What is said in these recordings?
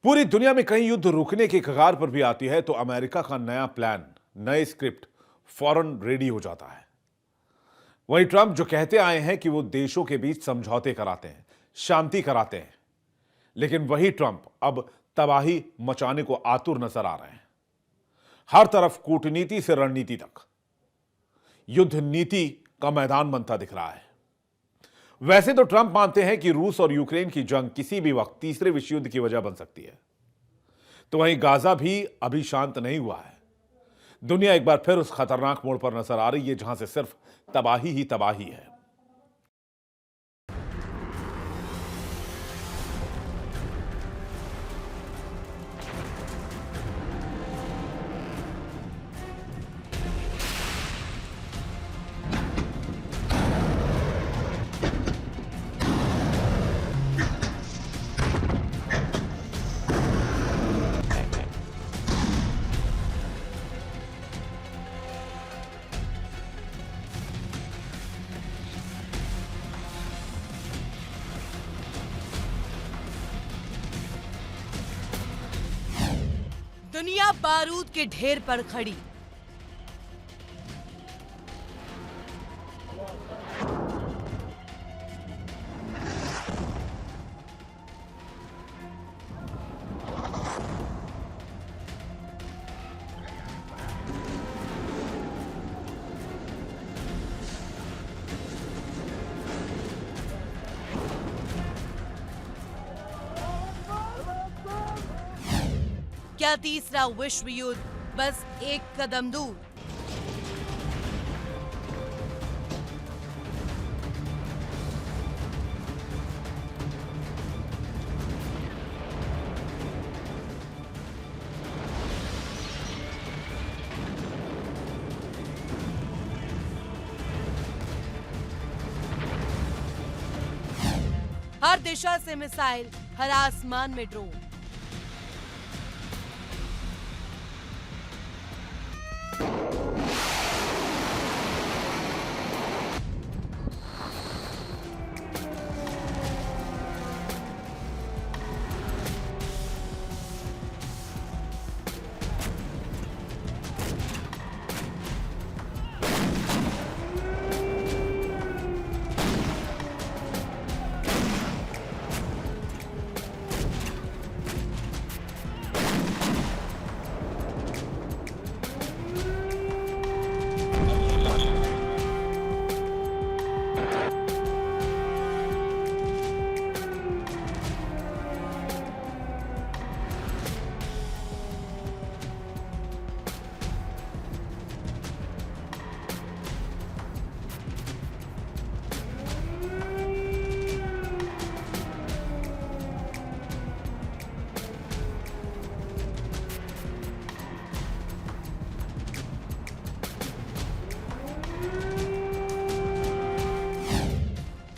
पूरी दुनिया में कहीं युद्ध रुकने की कगार पर भी आती है तो अमेरिका का नया प्लान, नए स्क्रिप्ट फौरन रेडी हो जाता है। वहीं ट्रंप जो कहते आए हैं कि वो देशों के बीच समझौते कराते हैं, शांति कराते हैं, लेकिन वही ट्रंप अब तबाही मचाने को आतुर नजर आ रहे हैं। हर तरफ कूटनीति से रणनीति तक युद्ध नीति का मैदान बनता दिख रहा है। वैसे तो ट्रंप मानते हैं कि रूस और यूक्रेन की जंग किसी भी वक्त तीसरे विश्व युद्ध की वजह बन सकती है, तो वहीं गाजा भी अभी शांत नहीं हुआ है। दुनिया एक बार फिर उस खतरनाक मोड़ पर नजर आ रही है जहां से सिर्फ तबाही ही तबाही है। दुनिया बारूद के ढेर पर खड़ी। क्या तीसरा विश्व युद्ध बस एक कदम दूर? हर दिशा से मिसाइल, हर आसमान में ड्रोन।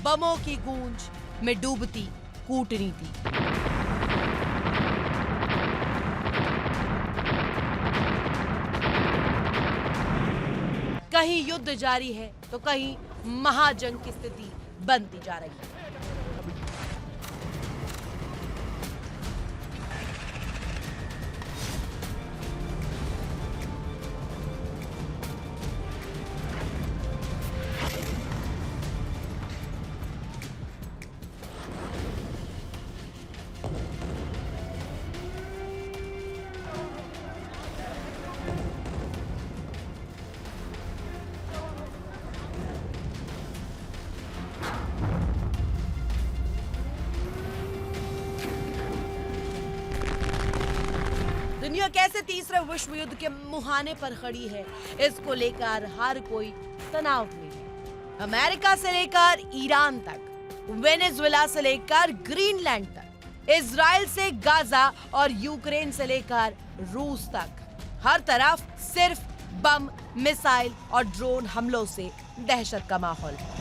बमों की गूंज में डूबती कूटनीति। कहीं युद्ध जारी है तो कहीं महाजंग की स्थिति बनती जा रही है। दुनिया कैसे तीसरे विश्व युद्ध के मुहाने पर खड़ी है, इसको लेकर हर कोई तनाव में है। अमेरिका से लेकर ईरान तक, वेनेजुएला से लेकर ग्रीनलैंड तक, इजराइल से गाजा और यूक्रेन से लेकर रूस तक, हर तरफ सिर्फ बम, मिसाइल और ड्रोन हमलों से दहशत का माहौल है।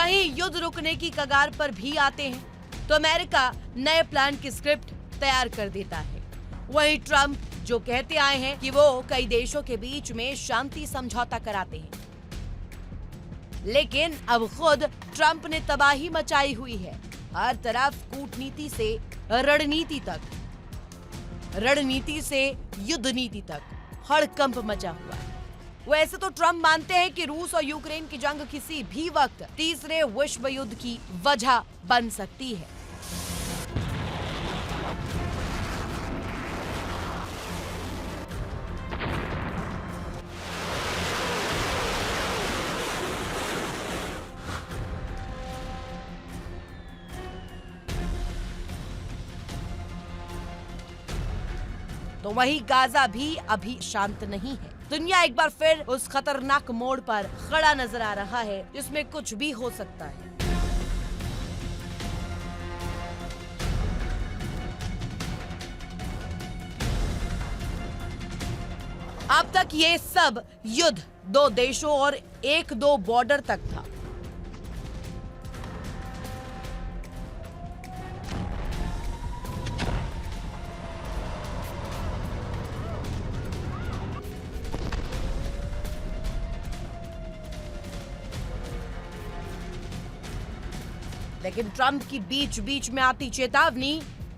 कहीं युद्ध रुकने की कगार पर भी आते हैं तो अमेरिका नए प्लान की स्क्रिप्ट तैयार कर देता है। वहीं ट्रंप जो कहते आए हैं कि वो कई देशों के बीच में शांति समझौता कराते हैं, लेकिन अब खुद ट्रंप ने तबाही मचाई हुई है। हर तरफ कूटनीति से रणनीति तक, रणनीति से युद्ध नीति तक हड़कंप मचा हुआ है। वैसे तो ट्रंप मानते हैं कि रूस और यूक्रेन की जंग किसी भी वक्त तीसरे विश्व युद्ध की वजह बन सकती है। तो वहीं गाजा भी अभी शांत नहीं है। दुनिया एक बार फिर उस खतरनाक मोड़ पर खड़ा नजर आ रहा है जिसमें कुछ भी हो सकता है। अब तक ये सब युद्ध दो देशों और एक दो बॉर्डर तक था। लेकिन ट्रंप की बीच बीच में आती चेतावनी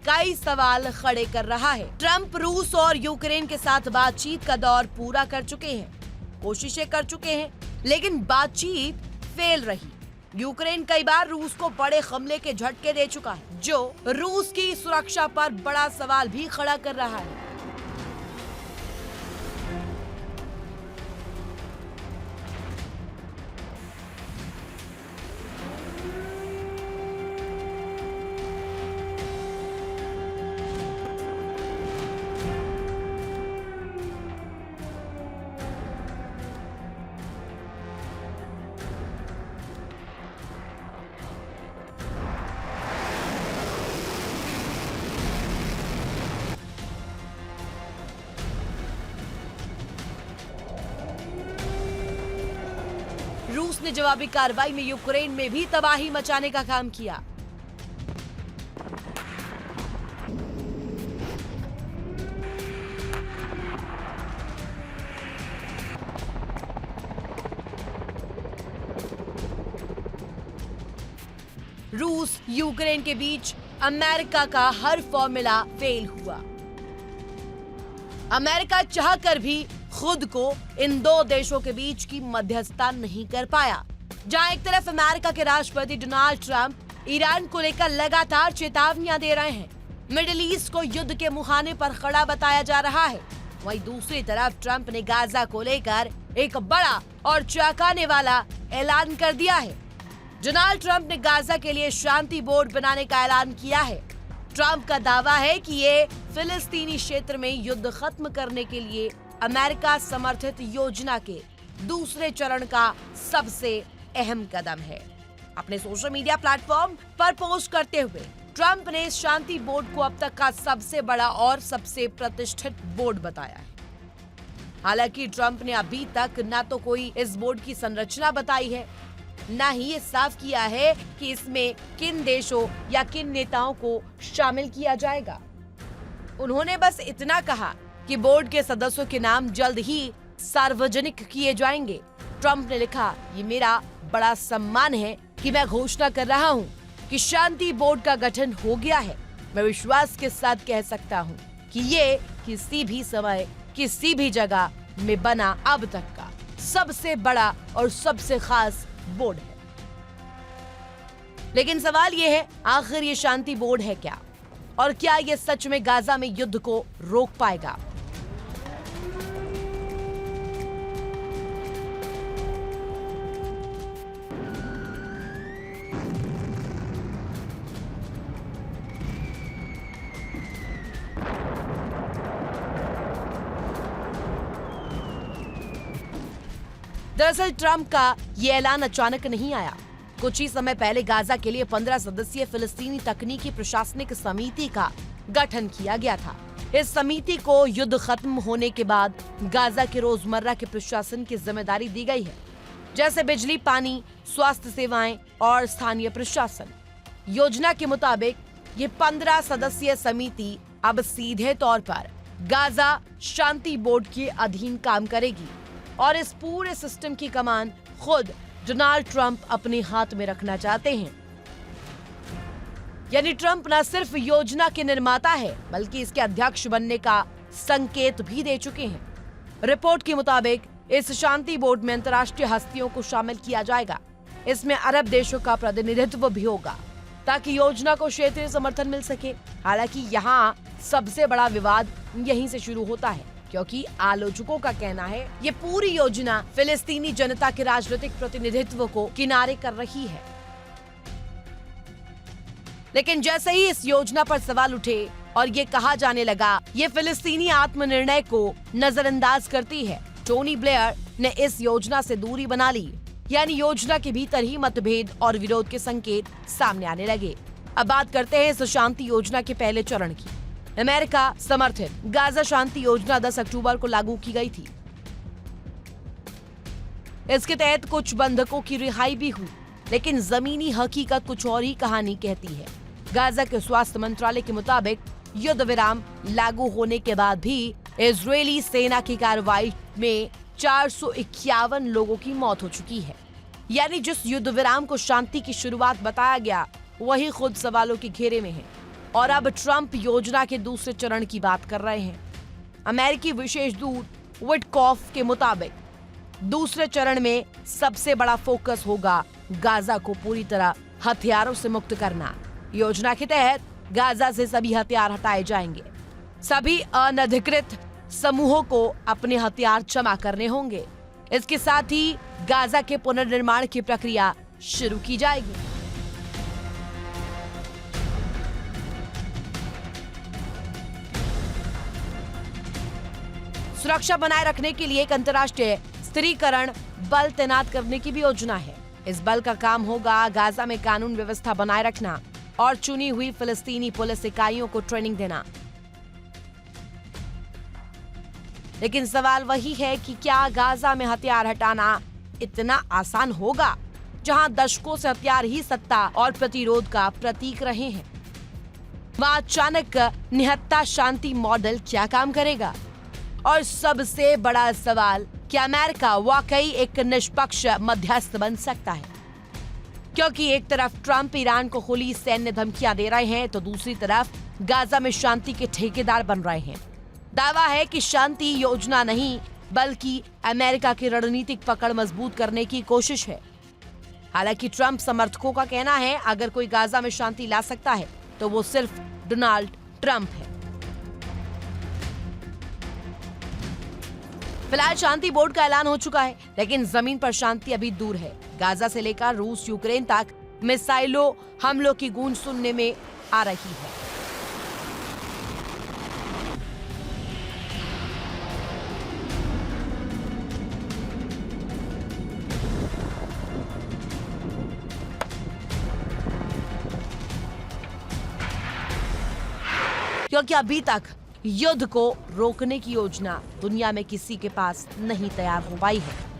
कई सवाल खड़े कर रहा है। ट्रंप रूस और यूक्रेन के साथ बातचीत का दौर पूरा कर चुके हैं, कोशिशें कर चुके हैं, लेकिन बातचीत फेल रही। यूक्रेन कई बार रूस को बड़े हमले के झटके दे चुका है, जो रूस की सुरक्षा पर बड़ा सवाल भी खड़ा कर रहा है। रूस ने जवाबी कार्रवाई में यूक्रेन में भी तबाही मचाने का काम किया। रूस यूक्रेन के बीच अमेरिका का हर फॉर्मूला फेल हुआ। अमेरिका चाहकर भी खुद को इन दो देशों के बीच की मध्यस्थता नहीं कर पाया। जहां एक तरफ अमेरिका के राष्ट्रपति डोनाल्ड ट्रंप ईरान को लेकर लगातार चेतावनियां दे रहे हैं, मिडिल ईस्ट को युद्ध के मुहाने पर खड़ा बताया जा रहा है, वहीं दूसरी तरफ ट्रंप ने गाजा को लेकर एक बड़ा और चौंकाने वाला ऐलान कर दिया है। डोनाल्ड ट्रंप ने गाजा के लिए शांति बोर्ड बनाने का ऐलान किया है। ट्रंप का दावा है कि ये फिलिस्तीनी क्षेत्र में युद्ध खत्म करने के लिए अमेरिका समर्थित योजना के दूसरे चरण का सबसे अहम कदम है। अपने सोशल मीडिया प्लेटफॉर्म पर पोस्ट करते हुए ट्रंप ने इस शांति बोर्ड को अब तक का सबसे बड़ा और सबसे प्रतिष्ठित बोर्ड बताया है। हालांकि ट्रंप ने अभी तक न तो कोई इस बोर्ड की संरचना बताई है, न ही ये साफ किया है कि इसमें किन देशों या किन नेताओं को शामिल किया जाएगा। उन्होंने बस इतना कहा कि बोर्ड के सदस्यों के नाम जल्द ही सार्वजनिक किए जाएंगे। ट्रंप ने लिखा, ये मेरा बड़ा सम्मान है कि मैं घोषणा कर रहा हूँ कि शांति बोर्ड का गठन हो गया है। मैं विश्वास के साथ कह सकता हूँ कि ये किसी भी समय किसी भी जगह में बना अब तक का सबसे बड़ा और सबसे खास बोर्ड है। लेकिन सवाल ये है, आखिर ये शांति बोर्ड है क्या, और क्या ये सच में गाजा में युद्ध को रोक पाएगा? दरअसल ट्रंप का ये ऐलान अचानक नहीं आया। कुछ ही समय पहले गाजा के लिए 15 सदस्यीय फिलिस्तीनी तकनीकी प्रशासनिक समिति का गठन किया गया था। इस समिति को युद्ध खत्म होने के बाद गाजा के रोजमर्रा के प्रशासन की जिम्मेदारी दी गई है। जैसे बिजली, पानी, स्वास्थ्य सेवाएं और स्थानीय प्रशासन। योजना के मुताबिक ये 15 सदस्यीय समिति अब सीधे तौर पर गाजा शांति बोर्ड के अधीन काम करेगी और इस पूरे सिस्टम की कमान खुद डोनाल्ड ट्रंप अपने हाथ में रखना चाहते हैं। यानी ट्रंप न सिर्फ योजना के निर्माता है बल्कि इसके अध्यक्ष बनने का संकेत भी दे चुके हैं। रिपोर्ट के मुताबिक इस शांति बोर्ड में अंतर्राष्ट्रीय हस्तियों को शामिल किया जाएगा। इसमें अरब देशों का प्रतिनिधित्व भी होगा ताकि योजना को क्षेत्रीय समर्थन मिल सके। हालांकि यहाँ सबसे बड़ा विवाद यहीं से शुरू होता है, क्योंकि आलोचकों का कहना है ये पूरी योजना फिलिस्तीनी जनता के राजनीतिक प्रतिनिधित्व को किनारे कर रही है। लेकिन जैसे ही इस योजना पर सवाल उठे और ये कहा जाने लगा ये फिलिस्तीनी आत्मनिर्णय को नजरअंदाज करती है, टोनी ब्लेयर ने इस योजना से दूरी बना ली। यानी योजना के भीतर ही मतभेद और विरोध के संकेत सामने आने लगे। अब बात करते हैं इस शांति योजना के पहले चरण की। अमेरिका समर्थित गाजा शांति योजना 10 अक्टूबर को लागू की गई थी। इसके तहत कुछ बंधकों की रिहाई भी हुई, लेकिन जमीनी हकीकत कुछ और ही कहानी कहती है। गाजा के स्वास्थ्य मंत्रालय के मुताबिक युद्ध विराम लागू होने के बाद भी इजरायली सेना की कार्रवाई में 451 लोगों की मौत हो चुकी है। यानी जिस युद्ध विराम को शांति की शुरुआत बताया गया वही खुद सवालों के घेरे में है। और अब ट्रंप योजना के दूसरे चरण की बात कर रहे हैं। अमेरिकी विशेष दूत विटकॉफ के मुताबिक दूसरे चरण में सबसे बड़ा फोकस होगा गाजा को पूरी तरह हथियारों से मुक्त करना। योजना के तहत गाजा से सभी हथियार हटाए जाएंगे। सभी अनधिकृत समूहों को अपने हथियार जमा करने होंगे। इसके साथ ही गाजा के पुनर्निर्माण की प्रक्रिया शुरू की जाएगी। सुरक्षा बनाए रखने के लिए एक अंतर्राष्ट्रीय स्थिरीकरण बल तैनात करने की भी योजना है। इस बल का काम होगा गाजा में कानून व्यवस्था बनाए रखना और चुनी हुई फिलिस्तीनी पुलिस इकाइयों को ट्रेनिंग देना। लेकिन सवाल वही है कि क्या गाजा में हथियार हटाना इतना आसान होगा, जहां दशकों से हथियार ही सत्ता और प्रतिरोध का प्रतीक रहे हैं। वहां अचानक निहत्था शांति मॉडल क्या काम करेगा? और सबसे बड़ा सवाल, क्या अमेरिका वाकई एक निष्पक्ष मध्यस्थ बन सकता है? क्योंकि एक तरफ ट्रंप ईरान को खुली सैन्य धमकियां दे रहे हैं तो दूसरी तरफ गाजा में शांति के ठेकेदार बन रहे हैं। दावा है कि शांति योजना नहीं बल्कि अमेरिका की रणनीतिक पकड़ मजबूत करने की कोशिश है। हालांकि ट्रंप समर्थकों का कहना है अगर कोई गाजा में शांति ला सकता है तो वो सिर्फ डोनाल्ड ट्रंप है। फिलहाल शांति बोर्ड का ऐलान हो चुका है, लेकिन जमीन पर शांति अभी दूर है। गाजा से लेकर रूस यूक्रेन तक मिसाइलों हमलों की गूंज सुनने में आ रही है। क्योंकि अभी तक युद्ध को रोकने की योजना दुनिया में किसी के पास नहीं तैयार हो पाई है।